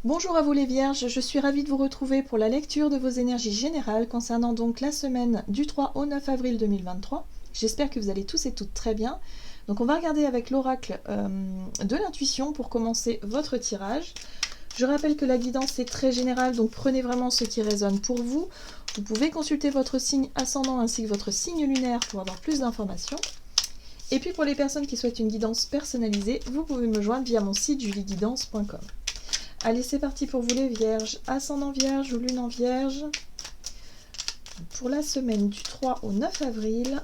Bonjour à vous les Vierges, je suis ravie de vous retrouver pour la lecture de vos énergies générales concernant donc la semaine du 3 au 9 avril 2023. J'espère que vous allez tous et toutes très bien. Donc on va regarder avec l'oracle de l'intuition pour commencer votre tirage. Je rappelle que la guidance est très générale, donc prenez vraiment ce qui résonne pour vous. Vous pouvez consulter votre signe ascendant ainsi que votre signe lunaire pour avoir plus d'informations. Et puis pour les personnes qui souhaitent une guidance personnalisée, vous pouvez me joindre via mon site julieguidance.com. Allez, c'est parti pour vous les Vierges, ascendant Vierge ou lune en Vierge. Pour la semaine du 3 au 9 avril,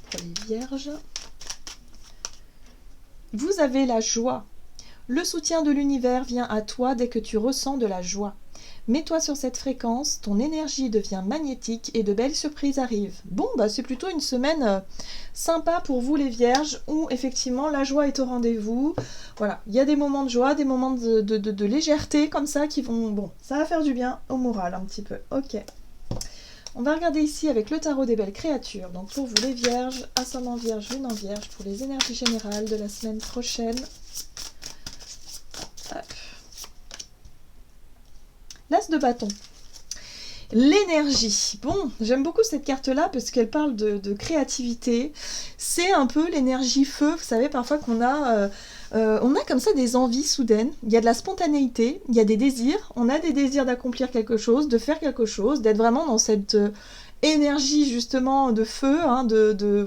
pour les Vierges, vous avez la joie. Le soutien de l'univers vient à toi dès que tu ressens de la joie. Mets-toi sur cette fréquence, ton énergie devient magnétique et de belles surprises arrivent. Bon, bah c'est plutôt une semaine sympa pour vous les Vierges, où effectivement la joie est au rendez-vous. Voilà, il y a des moments de joie, des moments de légèreté comme ça qui vont... Bon, ça va faire du bien au moral un petit peu. Ok. On va regarder ici avec le tarot des belles créatures. Donc pour vous les Vierges, ascendant Vierge, lune en Vierge, pour les énergies générales de la semaine prochaine. Hop. L'As de bâton. L'énergie. Bon, j'aime beaucoup cette carte-là parce qu'elle parle de créativité. C'est un peu l'énergie feu. Vous savez, parfois qu'on a... on a comme ça des envies soudaines. Il y a de la spontanéité, il y a des désirs. On a des désirs d'accomplir quelque chose, de faire quelque chose, d'être vraiment dans cette... énergie justement de feu, hein,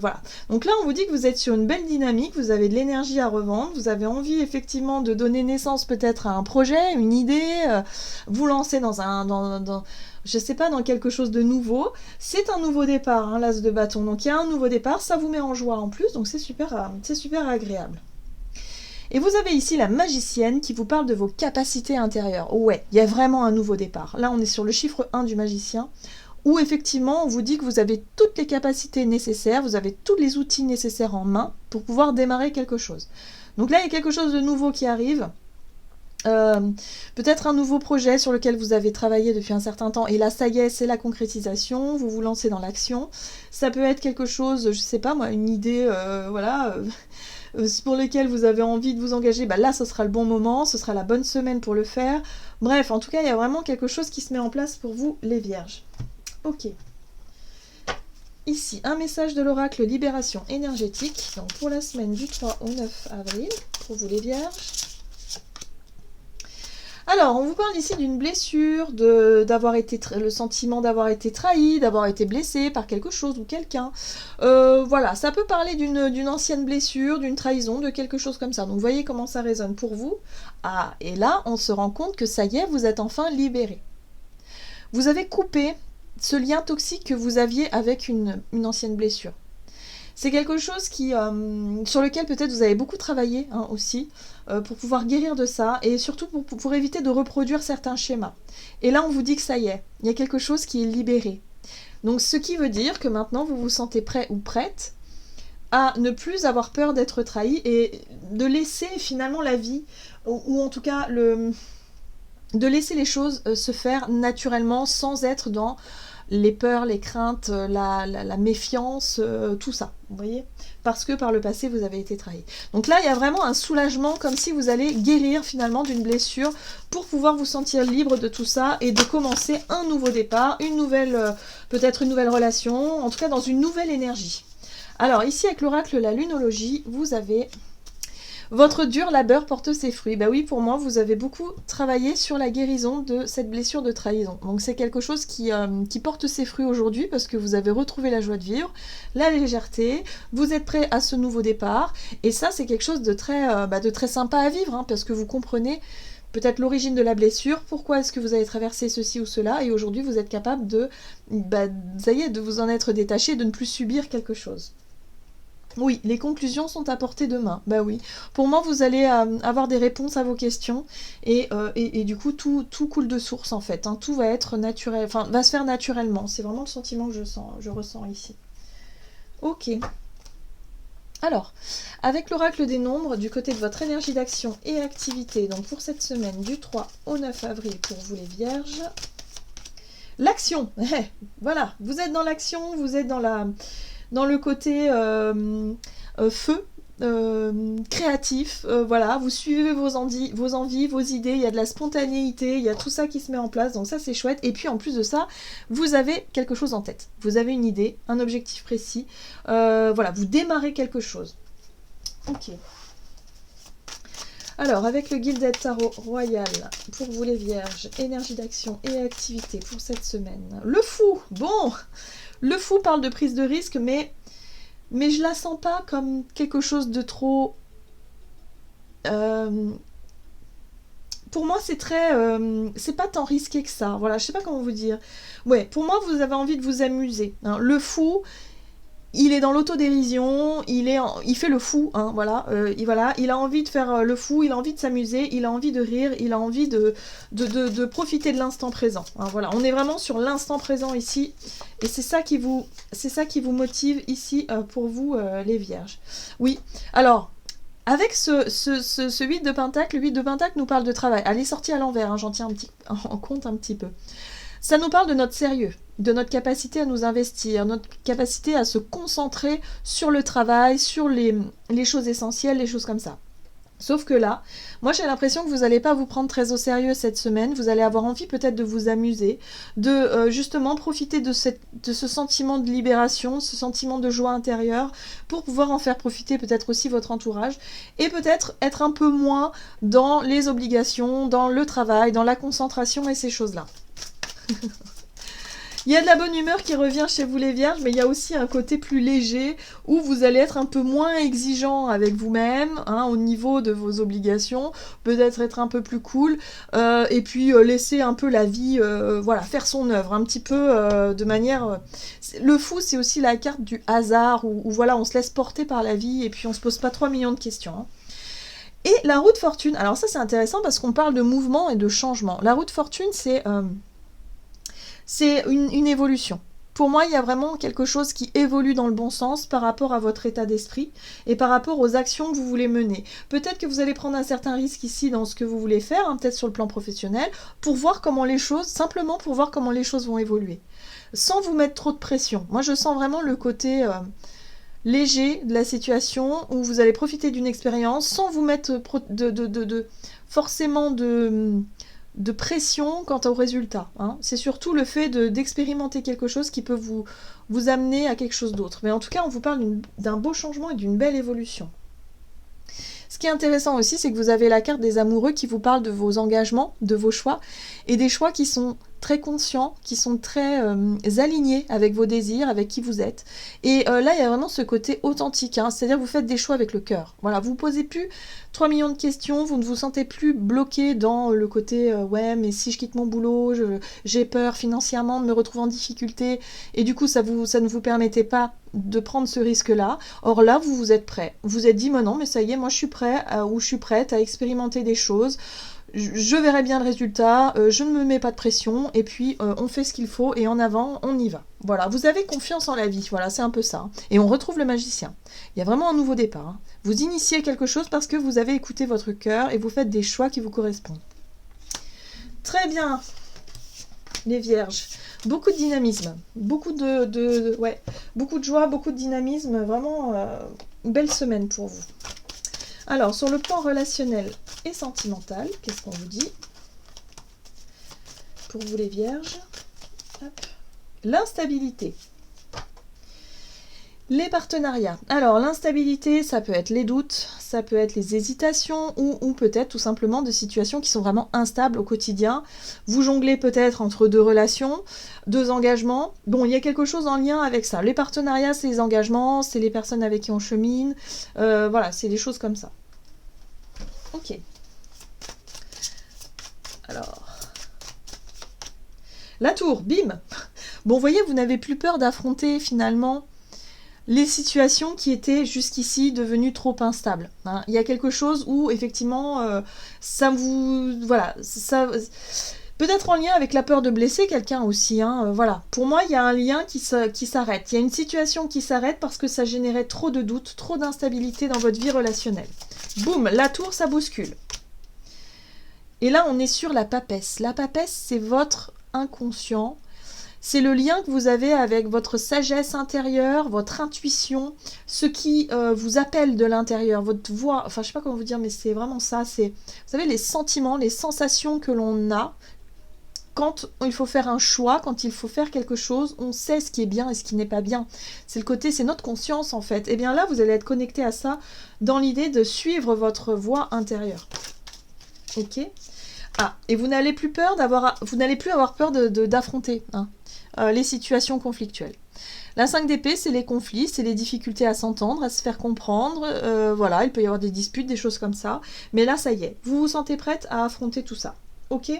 voilà. Donc là on vous dit que vous êtes sur une belle dynamique, vous avez de l'énergie à revendre, vous avez envie effectivement de donner naissance peut-être à un projet, une idée, vous lancer dans je sais pas, dans quelque chose de nouveau. C'est un nouveau départ, hein, l'As de bâton, donc il y a un nouveau départ, ça vous met en joie en plus, donc c'est super agréable. Et vous avez ici la magicienne qui vous parle de vos capacités intérieures. Ouais, il y a vraiment un nouveau départ. Là on est sur le chiffre 1 du magicien, où effectivement on vous dit que vous avez toutes les capacités nécessaires, vous avez tous les outils nécessaires en main pour pouvoir démarrer quelque chose. Donc là il y a quelque chose de nouveau qui arrive, peut-être un nouveau projet sur lequel vous avez travaillé depuis un certain temps, et là ça y est, c'est la concrétisation, vous vous lancez dans l'action. Ça peut être quelque chose, je sais pas moi, une idée, voilà... pour lequel vous avez envie de vous engager, bah là ce sera le bon moment, ce sera la bonne semaine pour le faire. Bref, en tout cas il y a vraiment quelque chose qui se met en place pour vous les Vierges. Ok. Ici, un message de l'oracle Libération énergétique, donc pour la semaine du 3 au 9 avril, pour vous les Vierges. Alors, on vous parle ici d'une blessure, d'avoir été le sentiment d'avoir été trahi, d'avoir été blessé par quelque chose ou quelqu'un. Voilà, ça peut parler d'une ancienne blessure, d'une trahison, de quelque chose comme ça. Donc, vous voyez comment ça résonne pour vous. Ah, et là, on se rend compte que ça y est, vous êtes enfin libéré. Vous avez coupé ce lien toxique que vous aviez avec une ancienne blessure. C'est quelque chose sur lequel peut-être vous avez beaucoup travaillé hein, aussi, pour pouvoir guérir de ça, et surtout pour éviter de reproduire certains schémas. Et là, on vous dit que ça y est, il y a quelque chose qui est libéré. Donc, ce qui veut dire que maintenant, vous vous sentez prêt ou prête à ne plus avoir peur d'être trahi, et de laisser finalement la vie, ou en tout cas de laisser les choses se faire naturellement, sans être dans les peurs, les craintes, la méfiance, tout ça, vous voyez, parce que par le passé vous avez été trahi. Donc là il y a vraiment un soulagement, comme si vous allez guérir finalement d'une blessure pour pouvoir vous sentir libre de tout ça et de commencer un nouveau départ, une nouvelle, peut-être une nouvelle relation, en tout cas dans une nouvelle énergie. Alors ici avec l'oracle la lunologie, vous avez... Votre dur labeur porte ses fruits. Bah oui, pour moi, vous avez beaucoup travaillé sur la guérison de cette blessure de trahison. Donc c'est quelque chose qui porte ses fruits aujourd'hui parce que vous avez retrouvé la joie de vivre, la légèreté, vous êtes prêt à ce nouveau départ. Et ça, c'est quelque chose de très sympa à vivre hein, parce que vous comprenez peut-être l'origine de la blessure, pourquoi est-ce que vous avez traversé ceci ou cela, et aujourd'hui vous êtes capable ça y est, de vous en être détaché, de ne plus subir quelque chose. Oui, les conclusions sont à portée de main. Bah oui. Pour moi, vous allez avoir des réponses à vos questions et du coup, tout coule de source en fait. Hein. Tout va être naturel, enfin, va se faire naturellement. C'est vraiment le sentiment que je ressens ici. Ok. Alors, avec l'oracle des nombres, du côté de votre énergie d'action et activité, donc pour cette semaine du 3 au 9 avril pour vous les Vierges, l'action. Voilà, vous êtes dans l'action, vous êtes dans le côté feu, créatif, voilà, vous suivez vos envies, vos idées, il y a de la spontanéité, il y a tout ça qui se met en place, donc ça c'est chouette. Et puis en plus de ça, vous avez quelque chose en tête, vous avez une idée, un objectif précis, voilà, vous démarrez quelque chose. Ok. Alors, avec le Gilded Tarot Royal, pour vous les vierges, énergie d'action et activité pour cette semaine. Le fou, bon, le fou parle de prise de risque, mais je la sens pas comme quelque chose de trop... pour moi, c'est très... c'est pas tant risqué que ça, voilà, je sais pas comment vous dire. Ouais, pour moi, vous avez envie de vous amuser. Hein. Le fou... Il est dans l'autodérision, il fait le fou, hein, voilà, il a envie de faire le fou, il a envie de s'amuser, il a envie de rire, il a envie de profiter de l'instant présent. Hein, voilà, on est vraiment sur l'instant présent ici, et c'est ça qui vous motive ici pour vous, les vierges. Oui, alors, avec ce 8 de Pentacle, le 8 de Pentacle nous parle de travail. Elle est sortie à l'envers, hein, j'en tiens en compte un petit peu. Ça nous parle de notre sérieux, de notre capacité à nous investir, notre capacité à se concentrer sur le travail, sur les choses essentielles, les choses comme ça. Sauf que là, moi j'ai l'impression que vous n'allez pas vous prendre très au sérieux cette semaine, vous allez avoir envie peut-être de vous amuser, de justement profiter de ce sentiment de libération, ce sentiment de joie intérieure, pour pouvoir en faire profiter peut-être aussi votre entourage, et peut-être être un peu moins dans les obligations, dans le travail, dans la concentration et ces choses-là. Il y a de la bonne humeur qui revient chez vous les vierges, mais il y a aussi un côté plus léger où vous allez être un peu moins exigeant avec vous-même, hein, au niveau de vos obligations, peut-être être un peu plus cool, et puis laisser un peu la vie voilà, faire son œuvre, un petit peu de manière... Le fou, c'est aussi la carte du hasard, où voilà, on se laisse porter par la vie, et puis on se pose pas 3 millions de questions. Hein. Et la roue de fortune, alors ça c'est intéressant parce qu'on parle de mouvement et de changement. La roue de fortune, c'est une évolution. Pour moi, il y a vraiment quelque chose qui évolue dans le bon sens par rapport à votre état d'esprit et par rapport aux actions que vous voulez mener. Peut-être que vous allez prendre un certain risque ici dans ce que vous voulez faire, hein, peut-être sur le plan professionnel, pour voir comment les choses, simplement pour voir comment les choses vont évoluer. Sans vous mettre trop de pression. Moi, je sens vraiment le côté... léger de la situation où vous allez profiter d'une expérience sans vous mettre forcément de pression quant au résultat. Hein. C'est surtout le fait d'expérimenter quelque chose qui peut vous amener à quelque chose d'autre. Mais en tout cas, on vous parle d'un beau changement et d'une belle évolution. Ce qui est intéressant aussi, c'est que vous avez la carte des amoureux qui vous parle de vos engagements, de vos choix, et des choix qui sont très conscients, qui sont très alignés avec vos désirs, avec qui vous êtes. Et là, il y a vraiment ce côté authentique, hein, c'est-à-dire que vous faites des choix avec le cœur. Voilà, vous ne posez plus 3 millions de questions, vous ne vous sentez plus bloqué dans le côté ouais, mais si je quitte mon boulot, j'ai peur financièrement de me retrouver en difficulté, et du coup, ça ne vous permettait pas de prendre ce risque-là. Or là, vous êtes prêt. Vous êtes dit, non, mais ça y est, moi je suis prêt ou je suis prête à expérimenter des choses. Je verrai bien le résultat, je ne me mets pas de pression, et puis on fait ce qu'il faut, et en avant, on y va. Voilà, vous avez confiance en la vie, voilà, c'est un peu ça. Et on retrouve le magicien. Il y a vraiment un nouveau départ. Hein. Vous initiez quelque chose parce que vous avez écouté votre cœur, et vous faites des choix qui vous correspondent. Très bien, les vierges. Beaucoup de dynamisme, beaucoup beaucoup de joie, beaucoup de dynamisme, vraiment belle semaine pour vous. Alors, sur le plan relationnel et sentimental, qu'est-ce qu'on vous dit pour vous les vierges? L'instabilité. Les partenariats. Alors, l'instabilité, ça peut être les doutes, ça peut être les hésitations ou peut-être tout simplement des situations qui sont vraiment instables au quotidien. Vous jonglez peut-être entre deux relations, deux engagements. Bon, il y a quelque chose en lien avec ça. Les partenariats, c'est les engagements, c'est les personnes avec qui on chemine. Voilà, c'est des choses comme ça. Ok. Alors... La tour, bim. Bon, vous voyez, vous n'avez plus peur d'affronter finalement les situations qui étaient jusqu'ici devenues trop instables. Hein. Il y a quelque chose où, effectivement, ça vous... Voilà, ça... Peut-être en lien avec la peur de blesser quelqu'un aussi. Hein, voilà. Pour moi, il y a un lien qui s'arrête. Il y a une situation qui s'arrête parce que ça générait trop de doutes, trop d'instabilité dans votre vie relationnelle. Boum, la tour, ça bouscule. Et là, on est sur la papesse. La papesse, c'est votre inconscient. C'est le lien que vous avez avec votre sagesse intérieure, votre intuition, ce qui vous appelle de l'intérieur, votre voix, enfin je sais pas comment vous dire, mais c'est vraiment ça, c'est, vous savez, les sentiments, les sensations que l'on a quand il faut faire un choix, quand il faut faire quelque chose, on sait ce qui est bien et ce qui n'est pas bien. C'est le côté, c'est notre conscience en fait. Et bien là, vous allez être connecté à ça dans l'idée de suivre votre voix intérieure. Ok. Ah, et vous n'allez plus avoir peur d'affronter les situations conflictuelles. La 5 d'épée, c'est les conflits, c'est les difficultés à s'entendre, à se faire comprendre. Voilà, il peut y avoir des disputes, des choses comme ça. Mais là, ça y est, vous vous sentez prête à affronter tout ça. Ok ?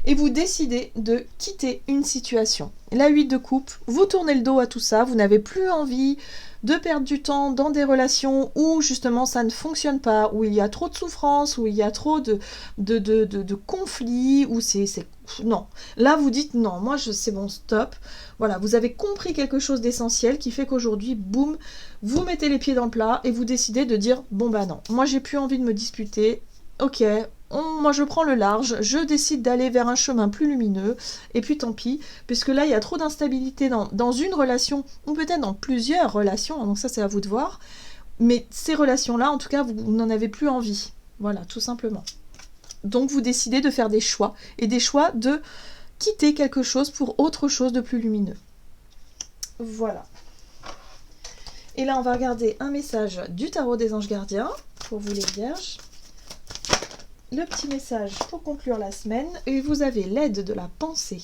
Et vous décidez de quitter une situation. La 8 de coupe, vous tournez le dos à tout ça, vous n'avez plus envie de perdre du temps dans des relations où justement ça ne fonctionne pas, où il y a trop de souffrance, où il y a trop de conflits, où c'est... Non. Là, vous dites non, moi c'est bon, stop. Voilà, vous avez compris quelque chose d'essentiel qui fait qu'aujourd'hui, boum, vous mettez les pieds dans le plat et vous décidez de dire bon bah non, moi j'ai plus envie de me disputer, ok, moi je prends le large, je décide d'aller vers un chemin plus lumineux, et puis tant pis, puisque là il y a trop d'instabilité dans une relation, ou peut-être dans plusieurs relations, donc ça c'est à vous de voir, mais ces relations-là, en tout cas, vous n'en avez plus envie. Voilà, tout simplement. Donc vous décidez de faire des choix, et des choix de quitter quelque chose pour autre chose de plus lumineux. Voilà. Et là on va regarder un message du tarot des anges gardiens, pour vous les vierges. Le petit message pour conclure la semaine, et vous avez l'aide de la pensée.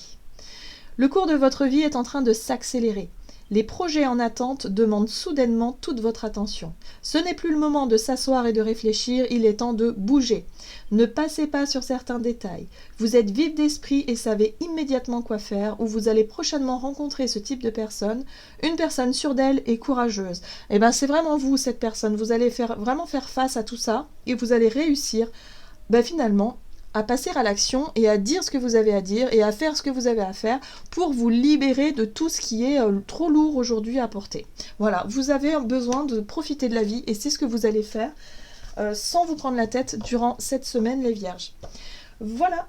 Le cours de votre vie est en train de s'accélérer. Les projets en attente demandent soudainement toute votre attention. Ce n'est plus le moment de s'asseoir et de réfléchir, il est temps de bouger. Ne passez pas sur certains détails. Vous êtes vif d'esprit et savez immédiatement quoi faire, ou vous allez prochainement rencontrer ce type de personne, une personne sûre d'elle et courageuse. Et bien c'est vraiment vous cette personne, vous allez vraiment faire face à tout ça, et vous allez réussir finalement, à passer à l'action et à dire ce que vous avez à dire et à faire ce que vous avez à faire pour vous libérer de tout ce qui est trop lourd aujourd'hui à porter. Voilà, vous avez besoin de profiter de la vie et c'est ce que vous allez faire sans vous prendre la tête durant cette semaine, les vierges. Voilà.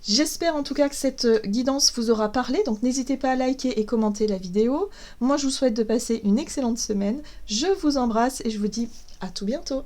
J'espère en tout cas que cette guidance vous aura parlé, donc n'hésitez pas à liker et commenter la vidéo. Moi, je vous souhaite de passer une excellente semaine. Je vous embrasse et je vous dis à tout bientôt.